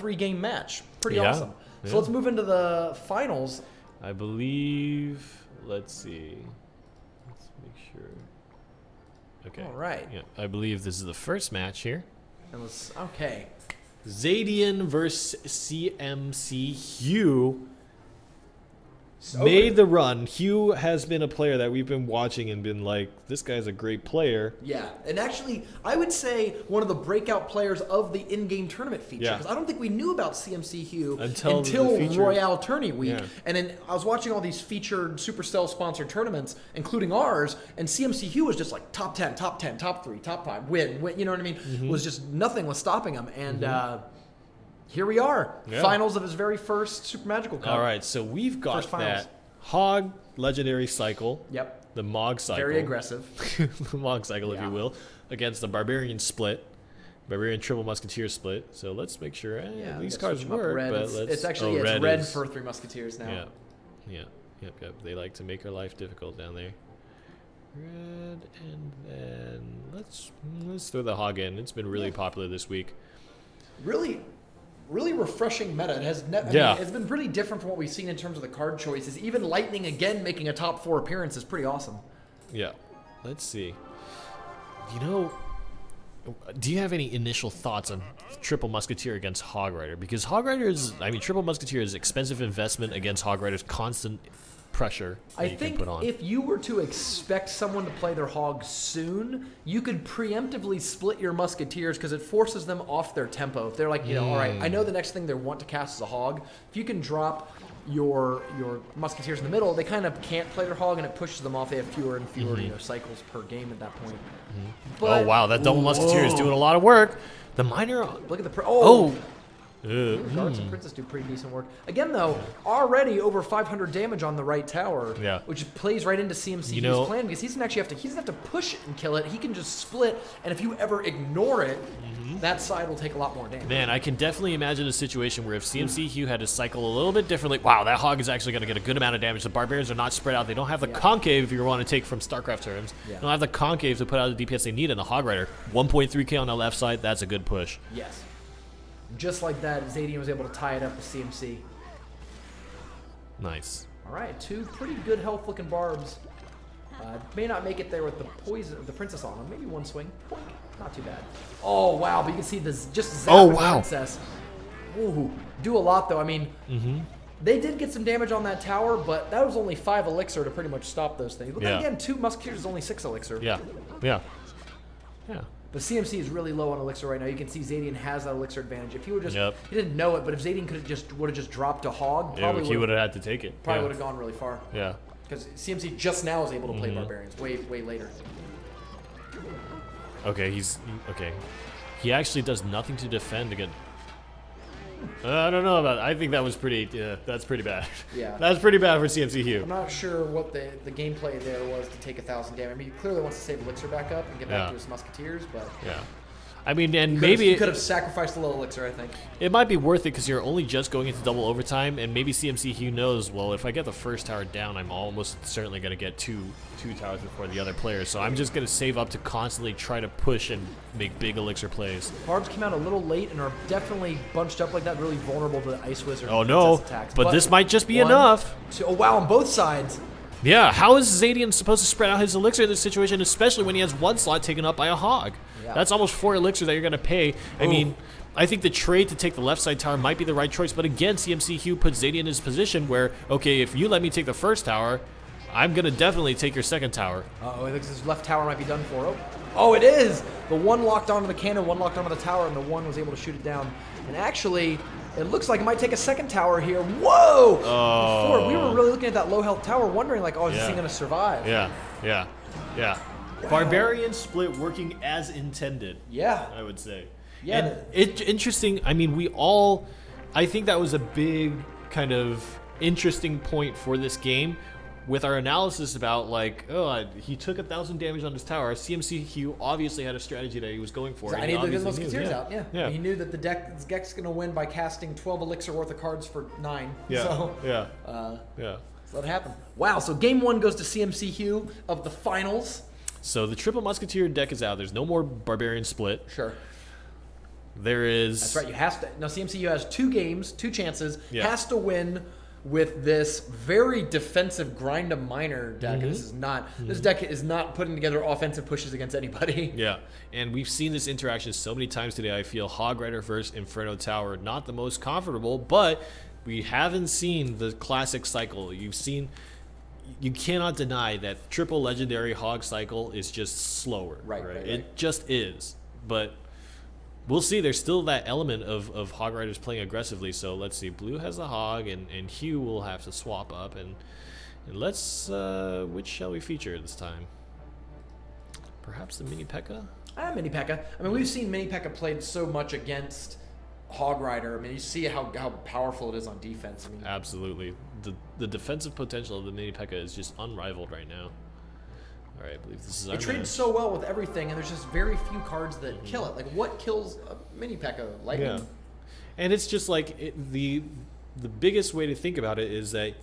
3-game match. Pretty awesome. So let's move into the finals. I believe, let's see. Let's make sure. Okay. All right. Yeah, I believe this is the first match here. And let's, okay. Xhadian versus cMc Hugh. Made the run. Hugh has been a player that we've been watching and been like, this guy's a great player. Yeah, and actually, I would say one of the breakout players of the in-game tournament feature. Because I don't think we knew about cMc Hugh until Royale Tourney Week. Yeah. And then I was watching all these featured Supercell sponsored tournaments, including ours, and cMc Hugh was just like top 10, top 10, top 3, top 5, win, you know what I mean? Was just nothing was stopping him. And here we are, finals of his very first Super Magical Cup. All right, so we've got that Hog Legendary Cycle. Yep. The Mog Cycle. Very aggressive. The Mog Cycle, if you will, against the Barbarian Split. Barbarian Triple Musketeer Split. So let's make sure these cards work. But it's actually it's red for 3 Musketeers now. Yep. They like to make our life difficult down there. Red, and then let's throw the Hog in. It's been really popular this week. Really refreshing meta. It has it's been pretty different from what we've seen in terms of the card choices. Even Lightning again making a top 4 appearance is pretty awesome. Yeah. Let's see. You know, do you have any initial thoughts on Triple Musketeer against Hog Rider? Because Hog Rider is, Triple Musketeer is expensive investment against Hog Rider's constant pressure. I think if you were to expect someone to play their Hog soon, you could preemptively split your Musketeers because it forces them off their tempo. If they're like, all right, I know the next thing they want to cast is a Hog. If you can drop your Musketeers in the middle, they kind of can't play their Hog and it pushes them off. They have fewer and fewer cycles per game at that point. But, oh wow, that double Musketeer is doing a lot of work. The minor, look at the Guards and Princess do pretty decent work. Again, though, already over 500 damage on the right tower, which plays right into cMc's plan because he doesn't have to push it and kill it. He can just split, and if you ever ignore it, that side will take a lot more damage. Man, I can definitely imagine a situation where if cMc Hugh had to cycle a little bit differently, wow, that Hog is actually going to get a good amount of damage. The Barbarians are not spread out. They don't have the concave, if you want to take from StarCraft terms. They don't have the concave to put out the DPS they need, and the Hog Rider, 1.3k on the left side, that's a good push. Yes. Just like that, Xhadian was able to tie it up with cMc. Nice. All right, 2 pretty good health-looking barbs. May not make it there with the princess on them. Maybe 1 swing. Not too bad. Oh wow! But you can see this just zap the princess. Ooh, do a lot though. I mean, they did get some damage on that tower, but that was only 5 elixir to pretty much stop those things. But then again, 2 Musketeers is only 6 elixir. Yeah. But cMc is really low on elixir right now. You can see Xhadian has that elixir advantage. If he were he didn't know it, but if Xhadian would have just dropped a Hog, probably he would have had to take it. Probably would have gone really far. Yeah. Because cMc just now is able to play Barbarians way later. Okay, he actually does nothing to defend again. I don't know about that. I think that was pretty, that's pretty bad. Yeah. That's pretty bad for cMc Hugh. I'm not sure what the gameplay there was to take 1,000 damage. I mean, he clearly wants to save elixir back up and get back to his Musketeers, but... Yeah. I mean, and he could have sacrificed a little elixir, I think. It might be worth it because you're only just going into double overtime, and maybe cMc Hugh knows, well, if I get the first tower down, I'm almost certainly going to get two towers before the other player. So I'm just going to save up to constantly try to push and make big elixir plays. Barbs came out a little late and are definitely bunched up like that, really vulnerable to the Ice Wizard. Oh no, attacks. But this might just be enough. Oh wow, on both sides. Yeah, how is Xhadian supposed to spread out his elixir in this situation, especially when he has 1 slot taken up by a Hog? Yeah. That's almost 4 elixir that you're going to pay. I mean, I think the trade to take the left side tower might be the right choice, but again, cMc Hugh puts Xhadian in his position where, okay, if you let me take the first tower, I'm going to definitely take your second tower. Uh-oh, I think his left tower might be done for. Oh, it is! The 1 locked onto the cannon, 1 locked onto the tower, and the 1 was able to shoot it down. And actually... it looks like it might take a second tower here. Whoa! Before, we were really looking at that low health tower, wondering like, is this thing going to survive? Yeah. Wow. Barbarian split working as intended. Yeah. I would say. Yeah. And it's interesting. I mean, I think that was a big kind of interesting point for this game. With our analysis about he took 1,000 damage on his tower, cMc Hugh obviously had a strategy that he was going for. I need to get those Musketeers out. Yeah. He knew that the deck's going to win by casting 12 elixir worth of cards for 9. Yeah. So, So let it happen. Wow. So game 1 goes to cMc Hugh of the finals. So the Triple Musketeer deck is out. There's no more Barbarian split. Sure. There is. That's right. You have to. Now cMc Hugh has 2 games, 2 chances. Yeah. Has to win with this very defensive grind a miner deck. This is not. This deck is not putting together offensive pushes against anybody. Yeah, and we've seen this interaction so many times today. I feel Hog Rider versus Inferno Tower not the most comfortable, but we haven't seen the classic cycle. You've seen. You cannot deny that triple legendary Hog cycle is just slower. Right. It just is. But we'll see. There's still that element of Hog Riders playing aggressively. So let's see. Blue has a Hog, and Hugh will have to swap up. And let's. Which shall we feature this time? Perhaps the Mini P.E.K.K.A.? Mini P.E.K.K.A. I mean, we've seen Mini P.E.K.K.A. played so much against Hog Rider. I mean, you see how powerful it is on defense. I mean, absolutely. The defensive potential of the Mini P.E.K.K.A. is just unrivaled right now. All right, I believe this is our match. It trades so well with everything, and there's just very few cards that kill it. Like, what kills a Mini P.E.K.K.A.? Lightning? Yeah. And it's just like, the biggest way to think about it is that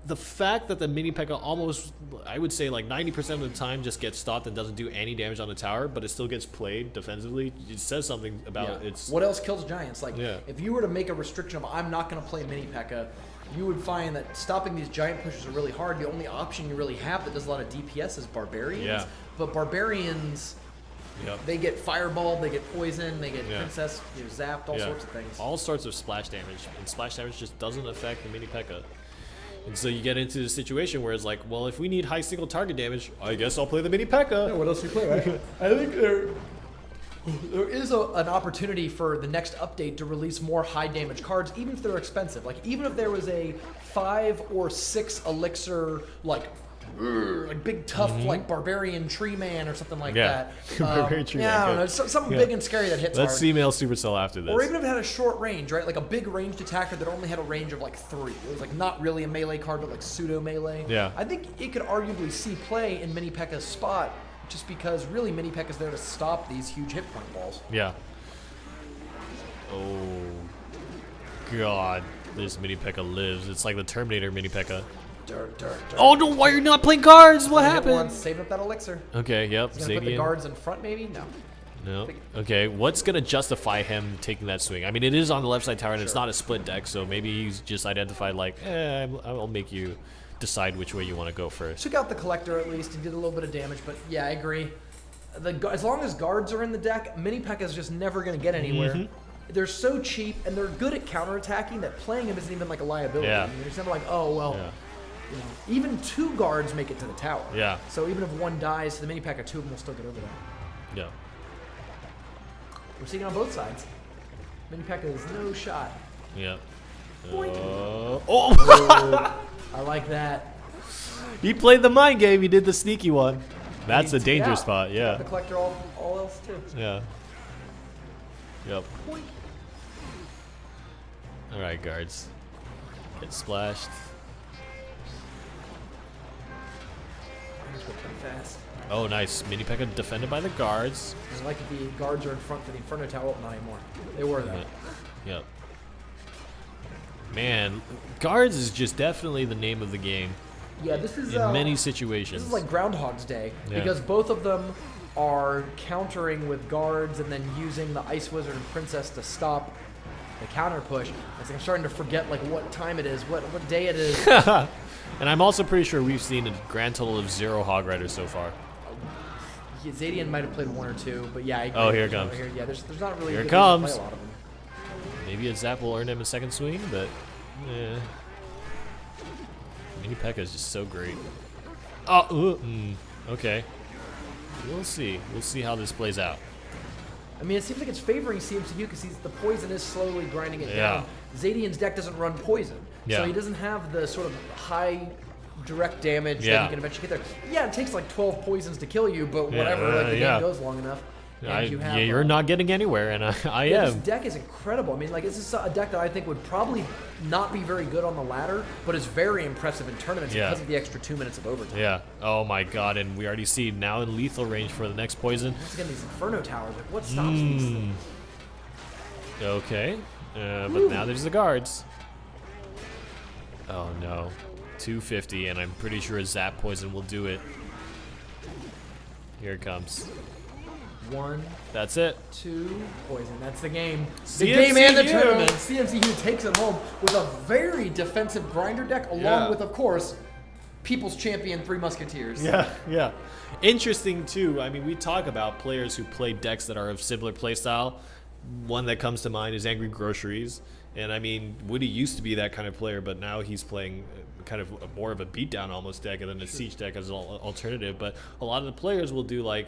the fact that the Mini P.E.K.K.A. almost, I would say like 90% of the time just gets stopped and doesn't do any damage on the tower, but it still gets played defensively, it says something about its... What else kills giants? Like, if you were to make a restriction of, I'm not going to play Mini P.E.K.K.A., you would find that stopping these giant pushes are really hard. The only option you really have that does a lot of DPS is Barbarians. Yeah. But Barbarians... They get fireballed, they get poisoned, they get princess, zapped, all sorts of things. All sorts of splash damage, and splash damage just doesn't affect the Mini P.E.K.K.A. And so you get into the situation where it's like, well, if we need high single target damage, I guess I'll play the Mini P.E.K.K.A. Yeah, what else do you play, right? I think there is an opportunity for the next update to release more high damage cards, even if they're expensive. Like, even if there was a 5 or 6 elixir, like big tough like barbarian tree man or something like that. Barbarian tree man. I don't know, something big and scary that hits Let's hard. see male Supercell after this. Or even if it had a short range, right? Like a big ranged attacker that only had a range of like 3. It was like not really a melee card, but like pseudo melee. Yeah. I think it could arguably see play in Mini P.E.K.K.A.'s spot, just because really Mini P.E.K.K.A.'s there to stop these huge hit point balls. Yeah. Oh God, this Mini P.E.K.K.A. lives. It's like the Terminator Mini P.E.K.K.A. Oh no! Why are you not playing cards? What happened? Saving up that elixir. Okay, yep. He's gonna put the guards in front, maybe? No. Okay, what's gonna justify him taking that swing? I mean, it is on the left side tower, and it's not a split deck, so maybe he's just identified like, I'll make you decide which way you want to go first. Took out the collector at least. He did a little bit of damage, but yeah, I agree. As long as guards are in the deck, Mini P.E.K.K.A. is just never gonna get anywhere. They're so cheap, and they're good at counterattacking that playing him isn't even like a liability. Yeah. I mean, it's never like, oh well. Yeah. You know, even 2 guards make it to the tower. Yeah. So even if one dies, the Mini P.E.K.K.A. 2 of them will still get over that. Yeah. We're seeing it on both sides. Mini P.E.K.K.A. is no shot. Yeah. I like that. He played the mind game. He did the sneaky one. That's a danger spot. Yeah. The collector all else too. Yeah. Yep. All right, guards. Get splashed. Fast. Oh, nice. Mini P.E.K.K.A. defended by the guards. It's like if the guards are in front for the Inferno Tower. Not anymore. They were that. Yep. Man, guards is just definitely the name of the game. Yeah, this is in many situations. This is like Groundhog's Day because both of them are countering with guards and then using the Ice Wizard and Princess to stop the counter push. I'm starting to forget like what time it is, what day it is. And I'm also pretty sure we've seen a grand total of 0 Hog Riders so far. Xhadian might have played 1 or 2, but yeah. I agree. Oh, here it comes. Yeah, there's not really. Here it comes. To play a lot of them. Maybe a zap will earn him a second swing, but Mini P.E.K.K.A. is just so great. Oh, okay. We'll see. We'll see how this plays out. I mean, it seems like it's favoring cMc Hugh because the poison is slowly grinding it down. Xhadian's deck doesn't run poison, so he doesn't have the sort of high direct damage that you can eventually get there. Yeah, it takes like 12 poisons to kill you, but whatever, like the game goes long enough. And you're not getting anywhere, and I am. This deck is incredible. I mean, like, this is a deck that I think would probably not be very good on the ladder, but is very impressive in tournaments because of the extra 2 minutes of overtime. Yeah. Oh my God, and we already see now in lethal range for the next poison. Once again, these Inferno Towers, like, what stops these things? Okay, but now there's the guards. Oh no, 250, and I'm pretty sure a zap poison will do it. Here it comes. 1. That's it. 2. Poison. That's the game. CMC The game and the Hugh. tournament. cMc Hugh takes it home with a very defensive grinder deck, along with, of course, People's Champion 3 Musketeers. Yeah. Interesting, too. I mean, we talk about players who play decks that are of similar playstyle. One that comes to mind is Angry Groceries. And, I mean, Woody used to be that kind of player, but now he's playing kind of more of a beatdown almost deck than a siege deck as an alternative. But a lot of the players will do like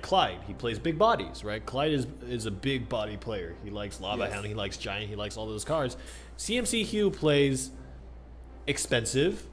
Clyde. He plays big bodies, right? Clyde is a big body player. He likes Lava Hound, he likes Giant, he likes all those cards. cMc Hugh plays expensive,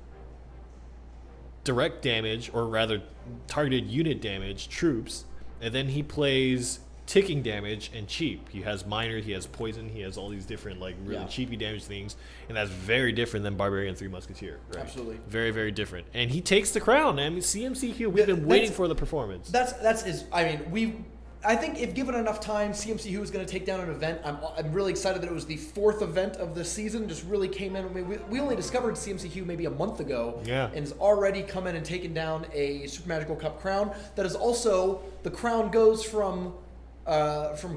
direct damage, or rather targeted unit damage troops, and then he plays ticking damage and cheap. He has minor, he has poison, he has all these different like really cheapy damage things, and that's very different than Barbarian 3 Musketeer. Right? Absolutely, very, very different. And he takes the crown. I mean, cMc Hugh, we've been waiting for the performance. That's his. I mean, I think if given enough time, cMc Hugh is going to take down an event. I'm really excited that it was the 4th event of the season. Just really came in. I mean, we only discovered cMc Hugh maybe a month ago, and has already come in and taken down a Super Magical Cup crown. That is also the crown goes from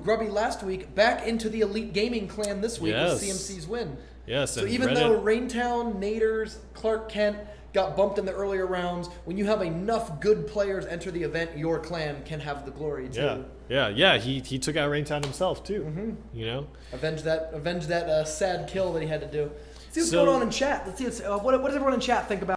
Grubby last week back into the Elite Gaming clan this week with cMc's win. Yes. So even though Raintown, Naders, Clark Kent got bumped in the earlier rounds, when you have enough good players enter the event, your clan can have the glory too. Yeah. He took out Raintown himself too. You know, avenge that sad kill that he had to do. Let's see what's going on in chat. Let's see what does everyone in chat think about.